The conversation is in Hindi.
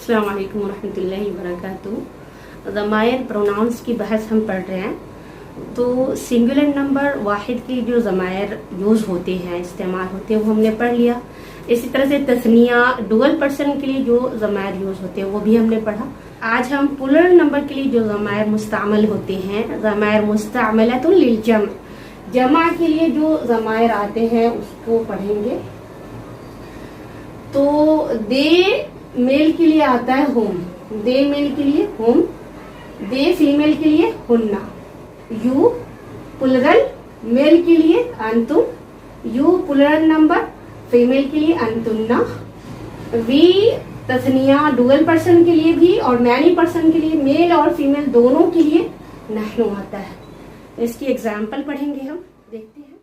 अस्सलाम वालेकुम रहमतुल्लाहि वबरकातुहू। ज़मायर प्रोनाउंस की बहस हम पढ़ रहे हैं। तो सिंगुलर नंबर वाहिद के जो ज़मायर यूज होते हैं, इस्तेमाल होते हैं, वो हमने पढ़ लिया। इसी तरह से तस्निया डुअल पर्सन के लिए जो ज़मायर यूज होते हैं वो भी हमने पढ़ा। आज हम प्लुरल नंबर के लिए जो ज़मायर मुस्तअमल होते हैं, ज़मायर मुस्तअमलतुन लिल जम, जमा के लिए जो ज़मायर आते हैं उसको पढ़ेंगे। तो दे मेल के लिए आता है होम, दे मेल के लिए होम, दे फीमेल के लिए हुन्ना, यू प्लुरल मेल के लिए अंतुम, यू प्लुरल नंबर फीमेल के लिए अंतुन्ना, वी तस्निया डुअल पर्सन के लिए भी और मैनी पर्सन के लिए, मेल और फीमेल दोनों के लिए नहनु आता है। इसकी एग्जाम्पल पढ़ेंगे हम, देखते हैं।